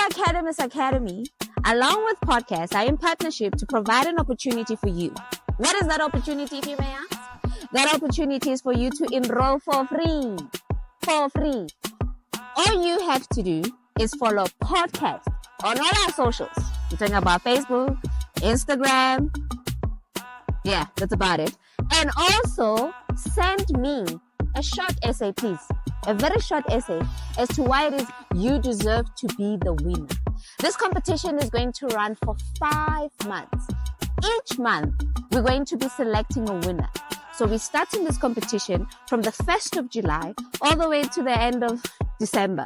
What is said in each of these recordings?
at Cannabis Academy, along with podcasts, are in partnership to provide an opportunity for you. What is that opportunity, if you may ask? That opportunity is for you to enroll for free. For free. All you have to do is follow podcast on all our socials. We're talking about Facebook, Instagram. Yeah, that's about it. And also send me a short essay, please. A very short essay as to why it is you deserve to be the winner. This competition is going to run for 5 months. Each month, we're going to be selecting a winner. So we're starting this competition from the 1st of July all the way to the end of December.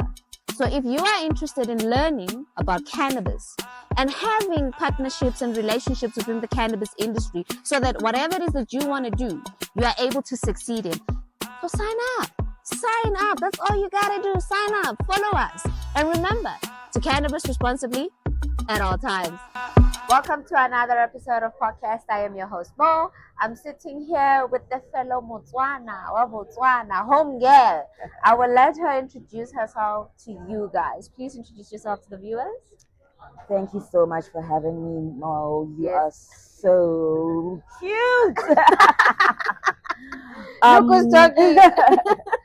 So if you are interested in learning about cannabis and having partnerships and relationships within the cannabis industry so that whatever it is that you want to do, you are able to succeed in, so sign up. Sign up. That's all you gotta do. Sign up. Follow us. And remember to cannabis responsibly at all times. Welcome to another episode of podcast. I am your host, Mo. I'm sitting here with the fellow Botswana, home girl. I will let her introduce herself to you guys. Please introduce yourself to the viewers. Thank you so much for having me, Mo. You are so cute. Look who's talking.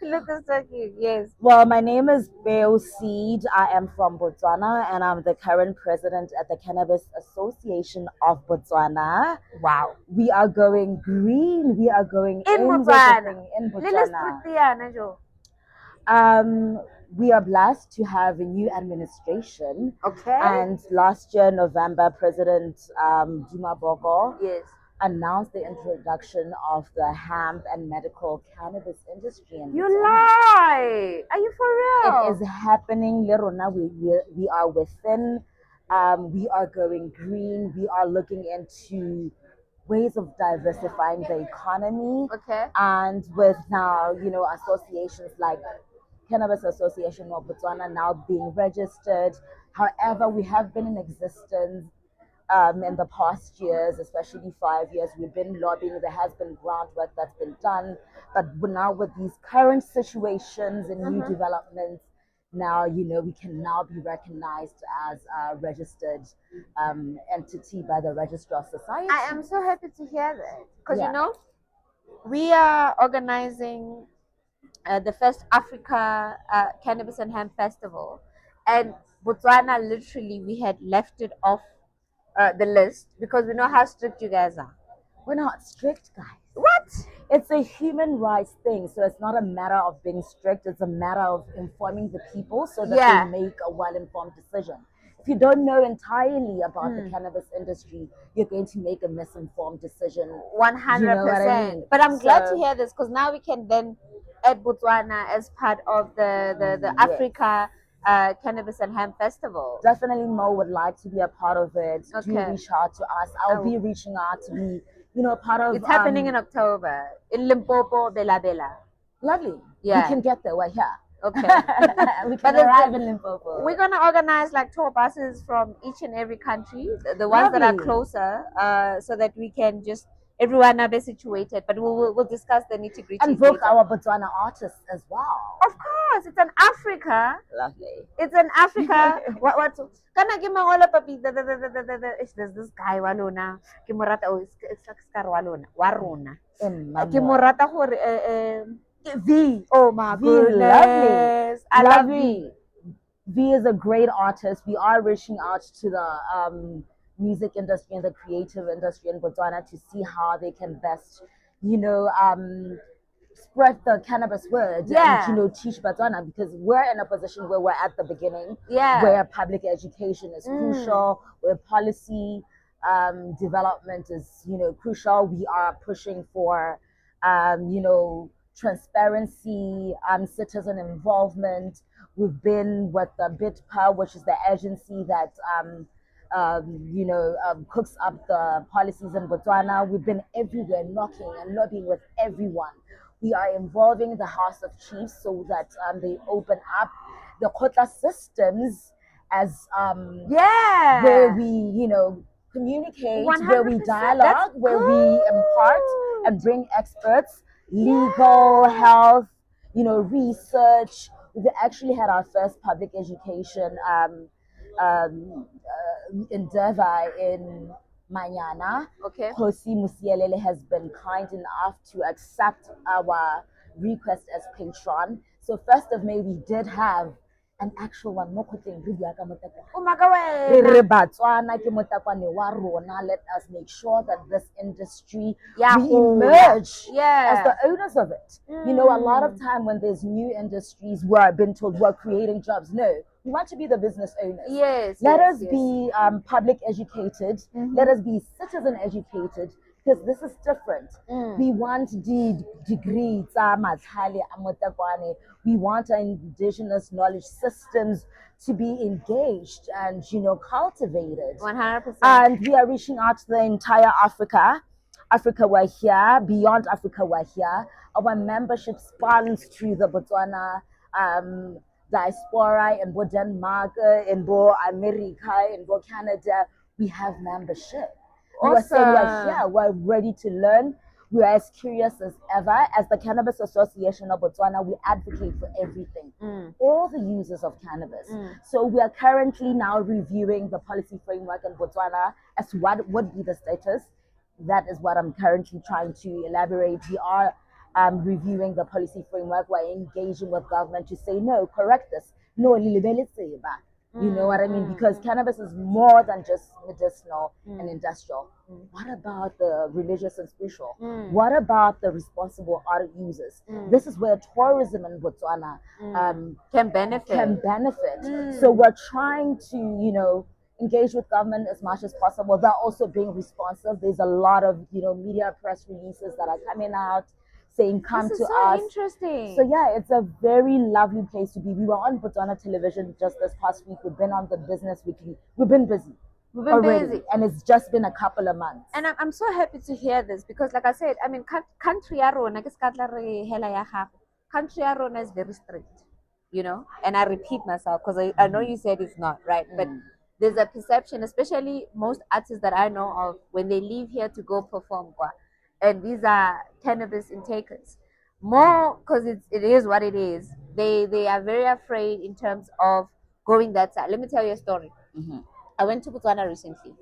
Look who's talking. Yes. Well, my name is Beo Seed. I am from Botswana, and I'm the current president at the Cannabis Association of Botswana. Wow. We are going green. We are going in Botswana. We are blessed to have a new administration. Okay. And last year, November, President Duma Boko announced the introduction of the hemp and medical cannabis industry. You lie! Are you for real? It is happening. We are within. We are going green. We are looking into ways of diversifying the economy. Okay. And with now, associations like Cannabis Association of Botswana now being registered. However, we have been in existence in the past years, especially 5 years. We've been lobbying. There has been groundwork that's been done. But now with these current situations and new developments, now, we can now be recognized as a registered entity by the Registrar Society. I am so happy to hear that. Because, we are organizing the first Africa Cannabis and Hemp Festival. And Botswana, literally, we had left it off the list because we know how strict you guys are. We're not strict, guys. What? It's a human rights thing. So it's not a matter of being strict. It's a matter of informing the people so that they make a well-informed decision. If you don't know entirely about the cannabis industry, you're going to make a misinformed decision. 100%. You know what I mean? But I'm glad to hear this because now we can then add Botswana as part of the Africa Cannabis and Hemp Festival. Definitely Mo would like to be a part of it. Okay. Do reach out to us. I'll be reaching out to be, part of. It's happening in October in Limpopo, Bela Bela. Lovely. Yeah. We can get there. We're here. Okay. We can arrive in Limpopo. We're gonna organize like tour buses from each and every country, the ones that are closer, so that we can just everyone are situated. But we'll discuss the nitty-gritty. And book our Botswana artists as well. Of course, it's an Africa. Lovely. It's an Africa. What? Can I give my all up a bit? There's this guy Walona. Kimorata. Oh, it's like Scar Walona. Waruna. Kimorata V. Oh my goodness. I love V. V is a great artist. We are reaching out to the music industry and the creative industry in Botswana to see how they can best, spread the cannabis word and, teach Botswana, because we're in a position where we're at the beginning, where public education is crucial, where policy development is, crucial. We are pushing for, transparency, citizen involvement. We've been with the BITPA, which is the agency that cooks up the policies in Botswana. We've been everywhere, knocking and lobbying with everyone. We are involving the House of Chiefs so that they open up the Kotla systems as where we, communicate, 100%. Where we dialogue, where we impart and bring experts, legal, health, research. We've actually had our first public education endeavor in Manyana. Okay. Kosi Musielele has been kind enough to accept our request as patron. So 1st of May, we did have an actual one. Oh my God. Re Botswana ke motakwane wa rona. Let us make sure that this industry Yeah, we emerge yeah. as the owners of it. You know, a lot of time when there's new industries, we're been told we're creating jobs. No, we want to be the business owners. Yes. Let yes, us yes. be public educated. Let us be citizen educated, because this is different. We want the degree. We want our indigenous knowledge systems to be engaged and, you know, cultivated. 100%. And we are reaching out to the entire Africa. Africa, we're here. Beyond Africa, we're here. Our membership spans to the Botswana diaspora in Denmark, in America, in Canada. We have membership. We are saying we're here. We're ready to learn. We are as curious as ever. As the Cannabis Association of Botswana, we advocate for everything, all the users of cannabis. So we are currently now reviewing the policy framework in Botswana as to what would be the status. That is what I'm currently trying to elaborate. We are reviewing the policy framework. We're engaging with government to say, no, correct this. No, you know what I mean? Because cannabis is more than just medicinal and industrial. What about the religious and spiritual? What about the responsible art users? This is where tourism in Botswana can benefit. So we're trying to, you know, engage with government as much as possible. They're also being responsive. There's a lot of, you know, media press releases that are coming out saying, come This to is so us. interesting. So yeah, it's a very lovely place to be. We were on Botswana television just this past week. We've been on the Business Weekly. We've been busy. We've been already, busy. and it's just been a couple of months. And I'm so happy to hear this, because like I said, I mean, country ya rona ke ska tla re hela ya gago. Country ya rona is very strict, you know. And I repeat myself because I know you said it's not right, but there's a perception, especially most artists that I know of, when they leave here to go perform, and these are cannabis intakers, more because it is what it is. They are very afraid in terms of going that side. Let me tell you a story. I went to Botswana recently,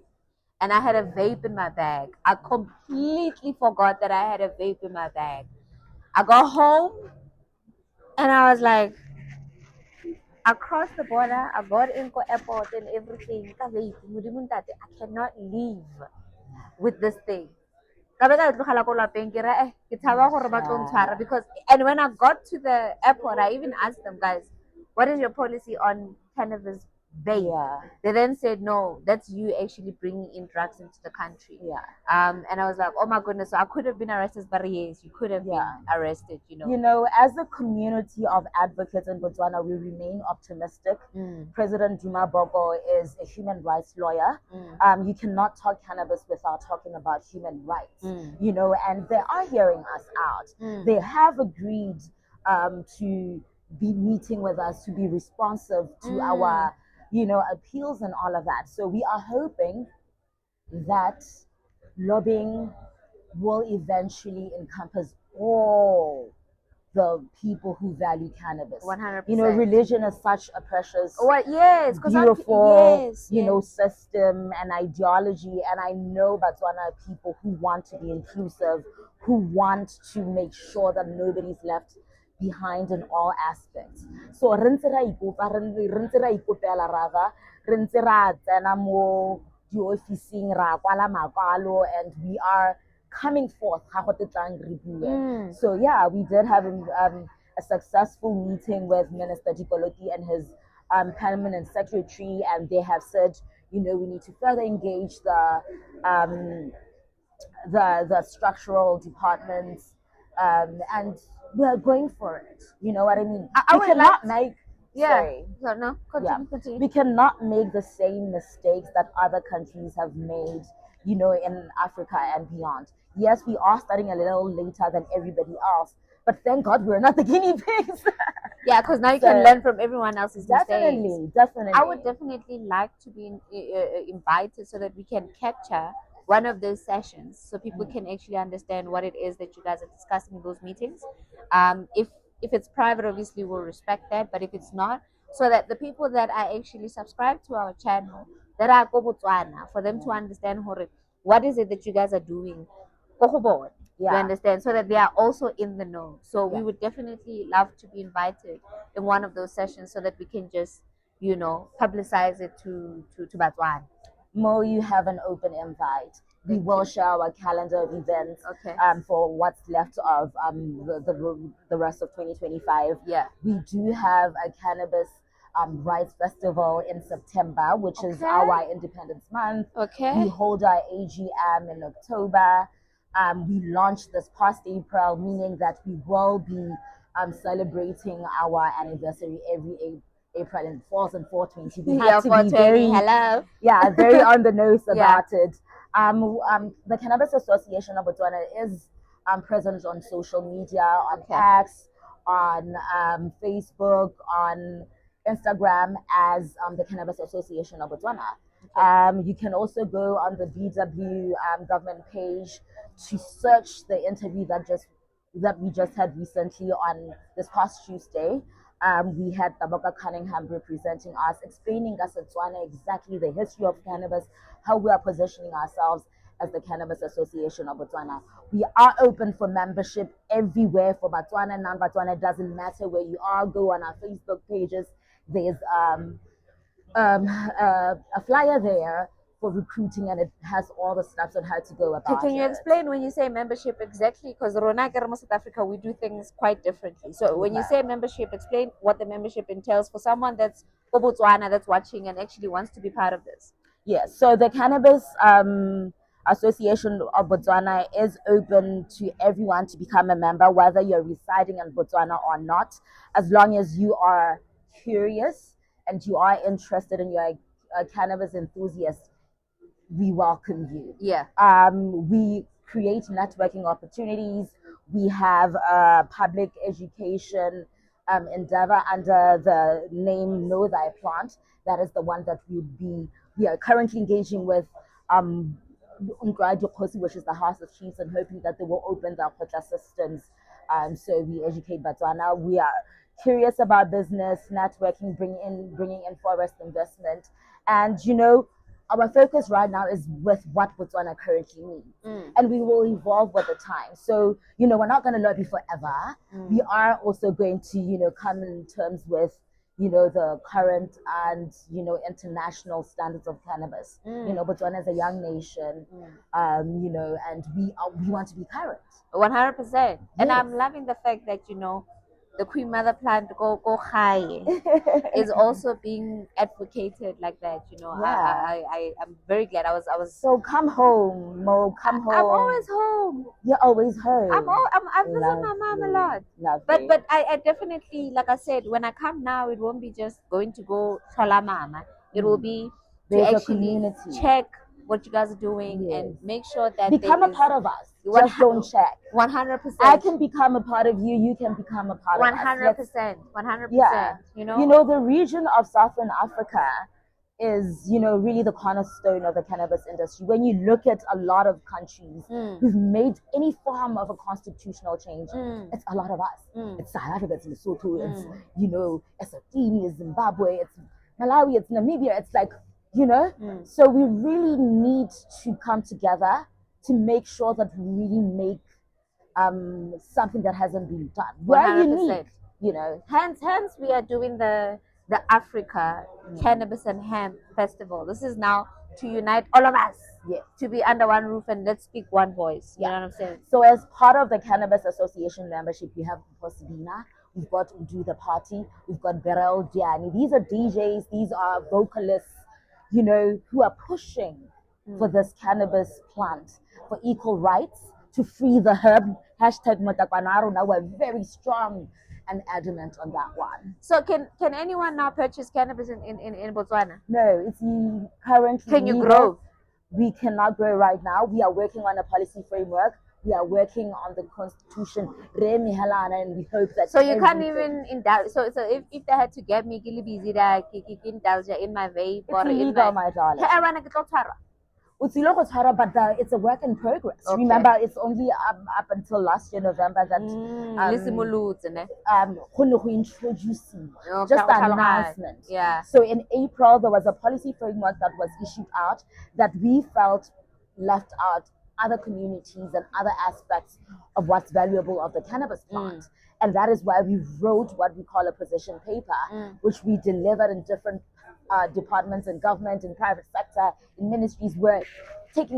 and I had a vape in my bag. I completely forgot that I had a vape in my bag. I got home, and I was like, I crossed the border, I got into airport and everything. I cannot leave with this thing. Because and when I got to the airport, I even asked them, guys, what is your policy on cannabis vape? Yeah. They then said, no, that's you actually bringing in drugs into the country. Yeah. And I was like, oh my goodness, so I could have been arrested, but yes, you could have been arrested, you know. You know, as a community of advocates in Botswana, we remain optimistic. President Duma Boko is a human rights lawyer. You cannot talk cannabis without talking about human rights, you know, and they are hearing us out. They have agreed to be meeting with us, to be responsive to our, you know, appeals and all of that. So we are hoping that lobbying will eventually encompass all the people who value cannabis. 100%. You know, religion is such a precious, beautiful, you know, system and ideology. And I know Botswana are people who want to be inclusive, who want to make sure that nobody's left behind in all aspects. So and we are coming forth. So yeah, we did have a successful meeting with Minister Dipoloti and his permanent secretary, and they have said, you know, we need to further engage the structural departments, and we're going for it. You know what I mean? We cannot make continue. We cannot make the same mistakes that other countries have made, you know, in Africa and beyond. Yes, we are starting a little later than everybody else, but thank God we're not the guinea pigs. Yeah, because now you can learn from everyone else's mistakes. Definitely. I would definitely like to be invited so that we can capture one of those sessions, so people can actually understand what it is that you guys are discussing in those meetings. If it's private, obviously we'll respect that. But if it's not, so that the people that are actually subscribed to our channel, that are ko Botswana, for them to understand what is it that you guys are doing, ko go bona. You understand? So that they are also in the know. So we would definitely love to be invited in one of those sessions so that we can just, publicize it to Botswana. Mo, you have an open invite. We will share our calendar of events for what's left of the rest of 2025. Yeah. We do have a cannabis rights festival in September, which is our Independence Month. We hold our AGM in October. We launched this past April, meaning that we will be celebrating our anniversary every April, and it falls in 420. We have to be very, very on the nose about it. The Cannabis Association of Botswana is present on social media, on X, on Facebook, on Instagram as the Cannabis Association of Botswana. You can also go on the BW government page to search the interview that we just had recently on this past Tuesday. We had Taboka Cunningham representing us, explaining us at Botswana exactly the history of cannabis, how we are positioning ourselves as the Cannabis Association of Botswana. We are open for membership everywhere for Botswana, non-Botswana. It doesn't matter where you are. Go on our Facebook pages. There's a flyer there for recruiting, and it has all the steps on how to go about it. Can you explain when you say membership exactly? Because Rona South Africa, we do things quite differently. So when you say membership, explain what the membership entails for someone that's Botswana that's watching and actually wants to be part of this. Yes, so the Cannabis Association of Botswana is open to everyone to become a member, whether you're residing in Botswana or not, as long as you are curious and you are interested and you're a cannabis enthusiast. We welcome you. Yeah. We create networking opportunities. We have a public education endeavor under the name Know Thy Plant. That is the one that we are currently engaging with which is the House of Chiefs, and hoping that they will open their Kotla systems. So we educate Botswana. We are curious about business, networking, bringing in forest investment, and our focus right now is with what Botswana currently needs, and we will evolve with the time. So, we're not going to lobby forever. We are also going to, come in terms with, the current and, international standards of cannabis. Botswana is a young nation, and we want to be current. 100%. And I'm loving the fact that, the Queen Mother plant go high is also being advocated like that. I'm very glad. I was. So come home, Mo. Come home. I'm always home. You're always home. I visit my mom a lot. But I definitely, like I said, when I come now, it won't be just going to go chola mama. It will be to actually check what you guys are doing and make sure that become a part of us. Just don't check. 100%. I can become a part of you. You can become a part of us. 100%. 100%. Yeah. The region of Southern Africa is, really the cornerstone of the cannabis industry. When you look at a lot of countries who've made any form of a constitutional change, it's a lot of us. It's South Africa, it's Lesotho, it's, Eswatini, it's Zimbabwe, it's Malawi, it's Namibia. It's like, so we really need to come together to make sure that we really make something that hasn't been done. We're unique, Hence, we are doing the Africa Cannabis and Hemp Festival. This is now to unite all of us, to be under one roof and let's speak one voice. You know what I'm saying? So as part of the Cannabis Association membership, we have Posibina, we've got Do the Party, we've got Beryl Diani. These are DJs, these are vocalists, who are pushing for this cannabis plant, for equal rights, to free the herb. #Motakwanaro. Now we're very strong and adamant on that one. So can anyone now purchase cannabis in Botswana? No, it's currently. Can you grow? We cannot grow right now. We are working on a policy framework. We are working on the constitution, and we hope that. So you can't even indulge. So if they had to get me, busy that indulge in my vape or in my darling. But it's a work in progress. Okay. Remember, it's only up until last year, November, that introducing just an announcement. Yeah. So in April, there was a policy framework that was issued out that we felt left out other communities and other aspects of what's valuable of the cannabis plant. And that is why we wrote what we call a position paper, which we delivered in different departments in government, in private sector, in ministries, we're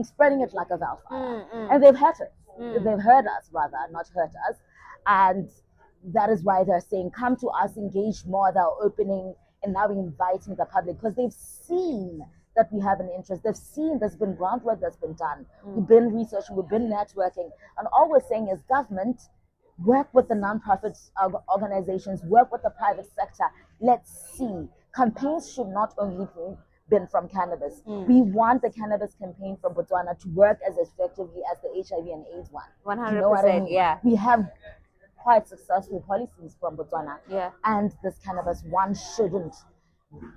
spreading it like a wildfire. And they've heard it. They've heard us, rather, not hurt us. And that is why they're saying, come to us, engage more. They're opening and now inviting the public because they've seen that we have an interest. They've seen there's been groundwork that's been done. We've been researching, we've been networking. And all we're saying is government, work with the nonprofit organizations, work with the private sector. Let's see. Campaigns should not only be from cannabis. We want the cannabis campaign from Botswana to work as effectively as the HIV and AIDS one. 100%, you know what I mean? Yeah. We have quite successful policies from Botswana. Yeah. And this cannabis one shouldn't,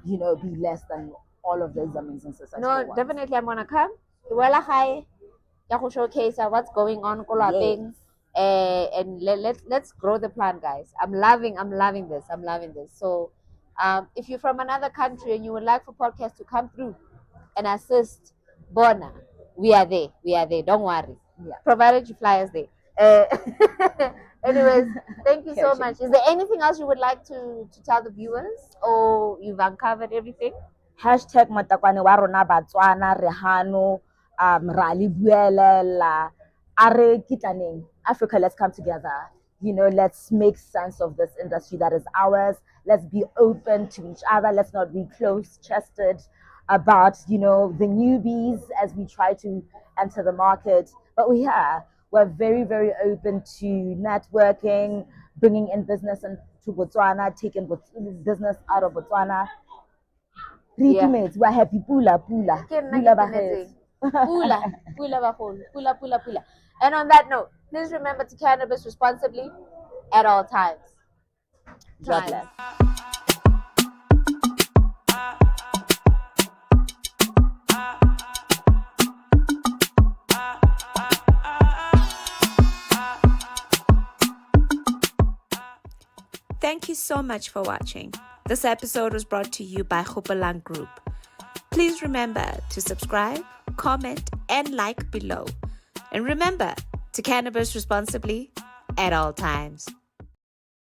be less than all of those amazing successful ones. Definitely I'm gonna come. Well, hi. Showcase what's going on. Yes. And let's grow the plant, guys. I'm loving this. So if you're from another country and you would like for podcast to come through and assist Bona, we are there. Don't worry. Yeah. Provided you fly us there. Anyways, thank you so much. Is there anything else you would like to tell the viewers, or you've uncovered everything? Hashtag Matakwane wa rona Botswana Rehano Rali Buelela Are Kitaneng. Africa, let's come together. Let's make sense of this industry that is ours. Let's be open to each other. Let's not be close-chested about, the newbies as we try to enter the market. But we're very, very open to networking, bringing in business into Botswana, taking business out of Botswana. Yeah. We're happy. Pula. Pula. And on that note, please remember to cannabis responsibly at all times. God bless. Thank you so much for watching. This episode was brought to you by Hopelang Group. Please remember to subscribe, comment, and like below. And remember to cannabis responsibly at all times.